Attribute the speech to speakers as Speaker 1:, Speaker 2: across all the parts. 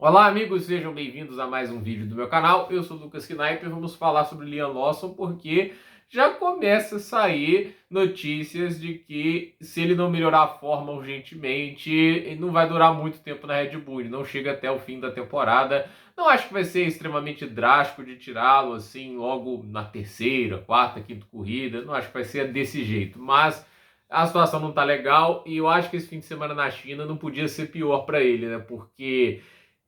Speaker 1: Olá, amigos, sejam bem-vindos a mais um vídeo do meu canal. Eu sou o Lucas Knipe e vamos falar sobre Liam Lawson porque já começa a sair notícias de que se ele não melhorar a forma urgentemente, ele não vai durar muito tempo na Red Bull, ele não chega até o fim da temporada. Não acho que vai ser extremamente drástico de tirá-lo assim logo na terceira, quarta, quinta corrida, não acho que vai ser desse jeito, mas a situação não tá legal e eu acho que esse fim de semana na China não podia ser pior para ele, né? Porque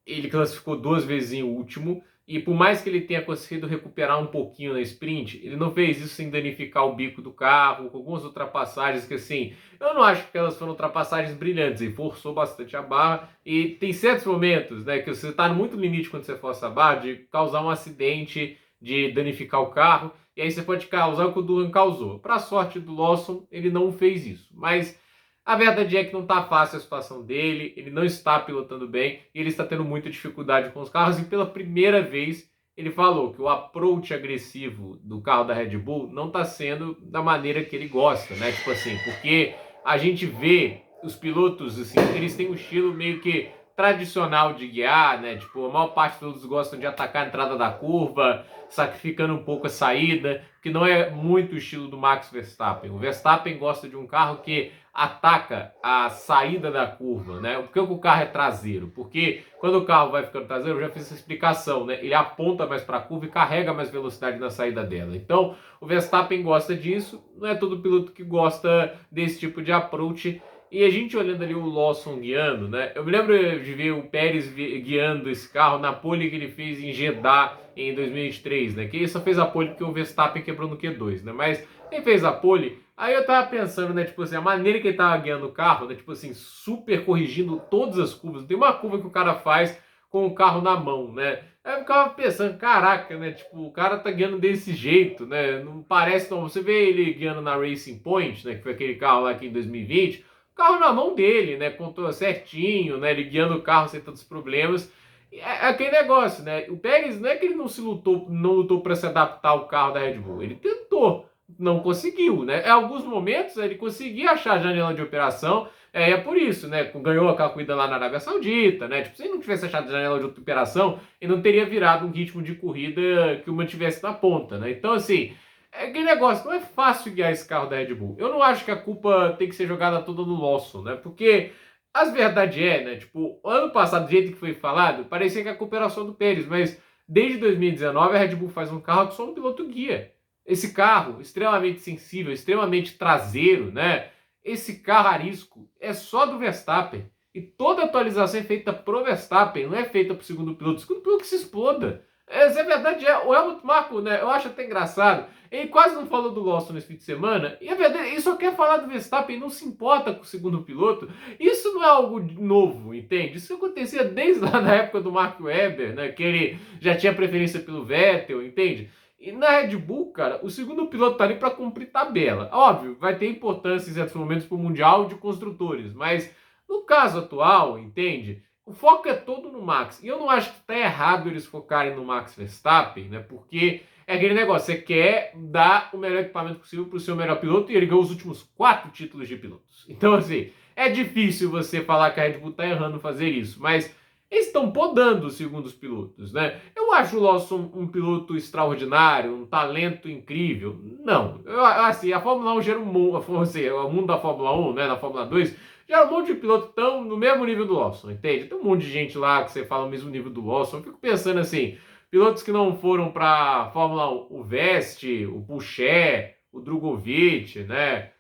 Speaker 1: ele classificou duas vezes em último, e por mais que ele tenha conseguido recuperar um pouquinho na sprint, ele não fez isso sem danificar o bico do carro, com algumas ultrapassagens que, assim, eu não acho que elas foram ultrapassagens brilhantes, ele forçou bastante a barra, e tem certos momentos, né, que você está muito no limite quando você força a barra, de causar um acidente, de danificar o carro, e aí você pode causar o que o Duran causou. Para sorte do Lawson, ele não fez isso, mas a verdade é que não está fácil a situação dele, ele não está pilotando bem e ele está tendo muita dificuldade com os carros. E pela primeira vez ele falou que o approach agressivo do carro da Red Bull não está sendo da maneira que ele gosta, né? Tipo assim, porque a gente vê os pilotos, assim, eles têm um estilo meio que tradicional de guiar, né? Tipo, a maior parte dos pilotos gostam de atacar a entrada da curva, sacrificando um pouco a saída, que não é muito o estilo do Max Verstappen. O Verstappen gosta de um carro que ataca a saída da curva, né? Por que o carro é traseiro? Porque quando o carro vai ficando traseiro, eu já fiz essa explicação, né? Ele aponta mais para a curva e carrega mais velocidade na saída dela. Então, o Verstappen gosta disso, não é todo piloto que gosta desse tipo de approach. E a gente olhando ali o Lawson guiando, né? Eu me lembro de ver o Pérez guiando esse carro na pole que ele fez em Jeddah em 2023, né? Que ele só fez a pole porque o Verstappen quebrou no Q2, né? Mas quem fez a pole, aí eu tava pensando, né? Tipo assim, a maneira que ele tava guiando o carro, né? Tipo assim, super corrigindo todas as curvas. Tem uma curva que o cara faz com o carro na mão, né? Aí eu ficava pensando, caraca, né? Tipo, o cara tá guiando desse jeito, né? Não parece não. Você vê ele guiando na Racing Point, né? Que foi aquele carro lá aqui em 2020. O carro na mão dele, né? Contou certinho, né? Ele guiando o carro sem tantos problemas. É aquele negócio, né? O Pérez não é que ele não lutou para se adaptar ao carro da Red Bull. Ele tentou, não conseguiu, né? Em alguns momentos ele conseguia achar a janela de operação. É por isso, né? Ganhou aquela corrida lá na Arábia Saudita, né? Tipo, se ele não tivesse achado a janela de operação, ele não teria virado um ritmo de corrida que o mantivesse na ponta, né? Então, assim, é aquele negócio, não é fácil guiar esse carro da Red Bull. Eu não acho que a culpa tem que ser jogada toda no Lawson, né? Porque as verdade é, né? Tipo, ano passado, do jeito que foi falado, parecia que a culpa era só do Pérez, mas desde 2019 a Red Bull faz um carro que só um piloto guia. Esse carro, extremamente sensível, extremamente traseiro, né? Esse carro arisco é só do Verstappen. E toda atualização é feita pro Verstappen, não é feita pro segundo piloto. O segundo piloto que se exploda. Essa é a verdade. O Helmut Marko, né? Eu acho até engraçado. Ele quase não falou do Lawson nesse fim de semana. E a verdade, ele só quer falar do Verstappen, não se importa com o segundo piloto. Isso não é algo novo, entende? Isso acontecia desde lá na época do Mark Webber, né? Que ele já tinha preferência pelo Vettel, entende? E na Red Bull, cara, o segundo piloto tá ali para cumprir tabela. Óbvio, vai ter importância em certos momentos para o Mundial de Construtores, mas no caso atual, entende? O foco é todo no Max. E eu não acho que tá errado eles focarem no Max Verstappen, né? Porque é aquele negócio, você quer dar o melhor equipamento possível para o seu melhor piloto e ele ganhou os últimos 4 títulos de pilotos. Então, assim, é difícil você falar que a Red Bull tá errando fazer isso, mas eles estão podando os segundos pilotos, né? Eu acho o Lawson um piloto extraordinário, um talento incrível. Não. Assim, a Fórmula 1 gera um mundo, assim, o mundo da Fórmula 1, né, da Fórmula 2, gera um monte de pilotos tão no mesmo nível do Lawson, entende? Tem um monte de gente lá que você fala o mesmo nível do Lawson. Eu fico pensando assim, pilotos que não foram para Fórmula 1, o Vest, o Pouchet, o Drogovic, né?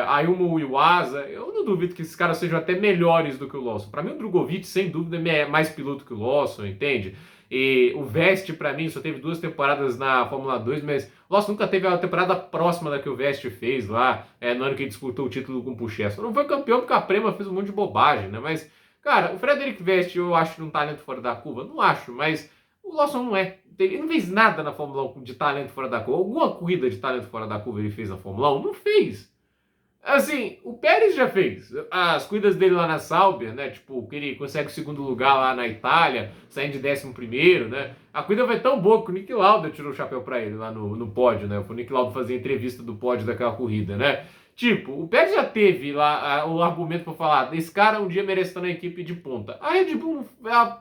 Speaker 1: Ayumu Iwasa, eu não duvido que esses caras sejam até melhores do que o Lawson. Para mim, o Drogovic, sem dúvida, é mais piloto que o Lawson, entende? E o Vest, para mim, só teve 2 temporadas na Fórmula 2, mas o Lawson nunca teve a temporada próxima da que o Vest fez lá, no ano que ele disputou o título com o Pouchet. Só não foi campeão porque a Prema fez um monte de bobagem, né? Mas, cara, o Frederic Vest eu acho um talento fora da curva? Não acho, mas o Lawson não é. Ele não fez nada na Fórmula 1 de talento fora da curva. Alguma corrida de talento fora da curva ele fez na Fórmula 1? Não fez. Assim, o Pérez já fez as corridas dele lá na Sauber, né? Tipo, que ele consegue o segundo lugar lá na Itália, saindo de 11º, né? A corrida foi tão boa que o Nick Lauda tirou o chapéu pra ele lá no pódio, né? Foi o Nick Lauda fazer a entrevista do pódio daquela corrida, né? Tipo, o Pérez já teve lá o argumento para falar, esse cara um dia merece estar na equipe de ponta. A Red Bull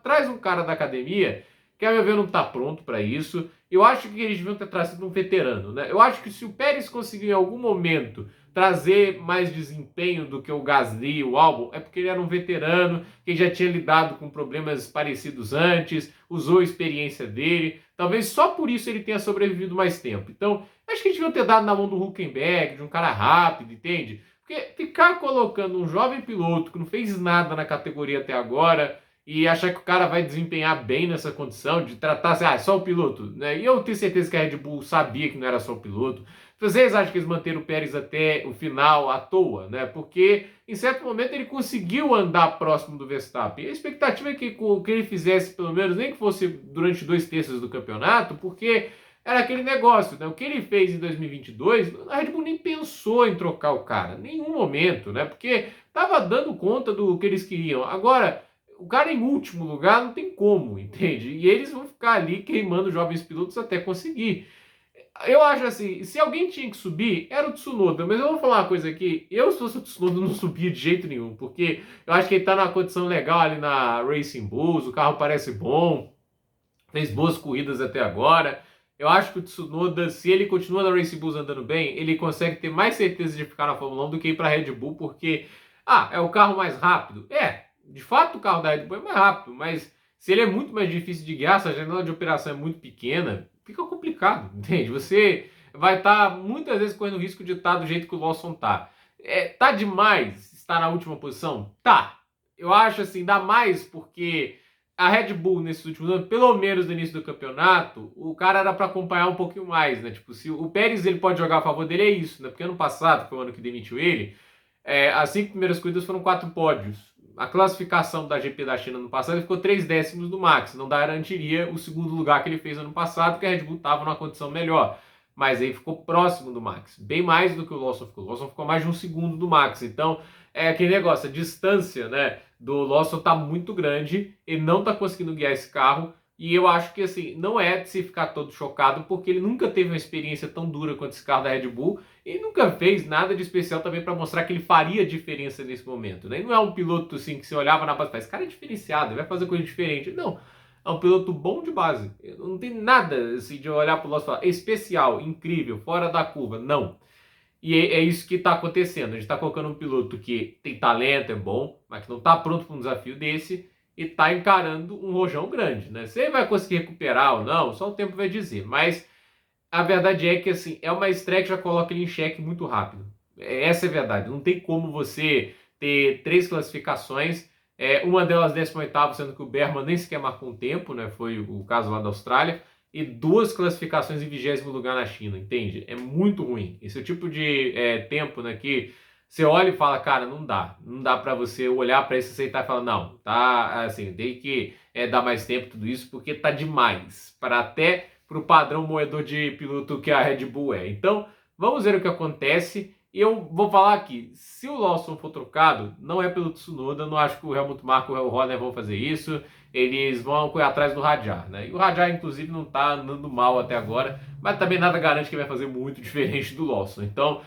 Speaker 1: traz um cara da academia que, a meu ver, não está pronto para isso. Eu acho que eles deviam ter trazido um veterano, né? Eu acho que se o Pérez conseguir em algum momento trazer mais desempenho do que o Gasly e o Albon, é porque ele era um veterano, que já tinha lidado com problemas parecidos antes, usou a experiência dele. Talvez só por isso ele tenha sobrevivido mais tempo. Então, acho que eles deviam ter dado na mão do Hülkenberg, de um cara rápido, entende? Porque ficar colocando um jovem piloto que não fez nada na categoria até agora e achar que o cara vai desempenhar bem nessa condição, de tratar assim, só o piloto, né? E eu tenho certeza que a Red Bull sabia que não era só o piloto. Vocês acham que eles manteram o Pérez até o final à toa, né? Porque em certo momento ele conseguiu andar próximo do Verstappen. A expectativa é que ele fizesse, pelo menos, nem que fosse durante 2/3 do campeonato, porque era aquele negócio, né? O que ele fez em 2022, a Red Bull nem pensou em trocar o cara, em nenhum momento, né? Porque estava dando conta do que eles queriam. Agora, o cara em último lugar não tem como, entende? E eles vão ficar ali queimando jovens pilotos até conseguir. Eu acho assim, se alguém tinha que subir, era o Tsunoda. Mas eu vou falar uma coisa aqui, eu se fosse o Tsunoda não subia de jeito nenhum, porque eu acho que ele tá numa condição legal ali na Racing Bulls, o carro parece bom, fez boas corridas até agora. Eu acho que o Tsunoda, se ele continua na Racing Bulls andando bem, ele consegue ter mais certeza de ficar na Fórmula 1 do que ir para a Red Bull, porque, é o carro mais rápido? De fato o carro da Red Bull é mais rápido, mas se ele é muito mais difícil de guiar, se a janela de operação é muito pequena, fica complicado, entende? Você vai estar muitas vezes correndo o risco de estar do jeito que o Lawson tá. Tá demais estar na última posição? Tá. Eu acho assim, dá mais porque a Red Bull nesses últimos anos, pelo menos no início do campeonato, o cara era para acompanhar um pouquinho mais, né? Tipo, se o Pérez ele pode jogar a favor dele, é isso, né? Porque ano passado, que foi o ano que demitiu ele, as 5 primeiras corridas foram 4 pódios. A classificação da GP da China no passado ele ficou 3 décimos do Max. Não garantiria o segundo lugar que ele fez ano passado, porque a Red Bull estava numa condição melhor. Mas aí ficou próximo do Max. Bem mais do que o Lawson ficou. O Lawson ficou mais de um segundo do Max. Então, é aquele negócio, a distância, né, do Lawson tá muito grande. Ele não tá conseguindo guiar esse carro. E eu acho que, assim, não é de se ficar todo chocado, porque ele nunca teve uma experiência tão dura quanto esse carro da Red Bull. E nunca fez nada de especial também para mostrar que ele faria diferença nesse momento, né? E não é um piloto assim que você olhava na base e fala, esse cara é diferenciado, ele vai fazer coisa diferente. Não, é um piloto bom de base. Não tem nada assim de olhar para o lado e falar, especial, incrível, fora da curva. Não. E é isso que está acontecendo. A gente está colocando um piloto que tem talento, é bom, mas que não está pronto para um desafio desse e está encarando um rojão grande, né? Se ele vai conseguir recuperar ou não, só o tempo vai dizer. Mas a verdade é que assim, é uma estreia que já coloca ele em xeque muito rápido. Essa é a verdade. Não tem como você ter 3 classificações, uma delas 18º, sendo que o Berman nem sequer marcou um tempo, né? Foi o caso lá da Austrália, e 2 classificações em 20º lugar na China, entende? É muito ruim. Esse é o tipo de tempo, né, que você olha e fala, cara, não dá. Não dá para você olhar para isso, aceitar e falar, não, tá, assim, tem que dar mais tempo tudo isso, porque tá demais. Para até para o padrão moedor de piloto que a Red Bull é. Então, vamos ver o que acontece. E eu vou falar aqui, se o Lawson for trocado, não é pelo Tsunoda, não acho que o Helmut Marko e o Horner vão fazer isso, eles vão correr atrás do Radiar, né? E o Radiar, inclusive, não tá andando mal até agora, mas também nada garante que vai fazer muito diferente do Lawson. Então,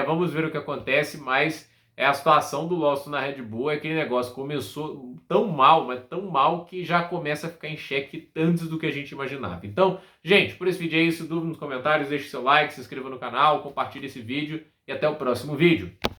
Speaker 1: vamos ver o que acontece, mas a situação do Lawson na Red Bull é aquele negócio, começou tão mal, mas tão mal que já começa a ficar em xeque antes do que a gente imaginava. Então, gente, por esse vídeo é isso, dúvida nos comentários, deixe seu like, se inscreva no canal, compartilhe esse vídeo e até o próximo vídeo.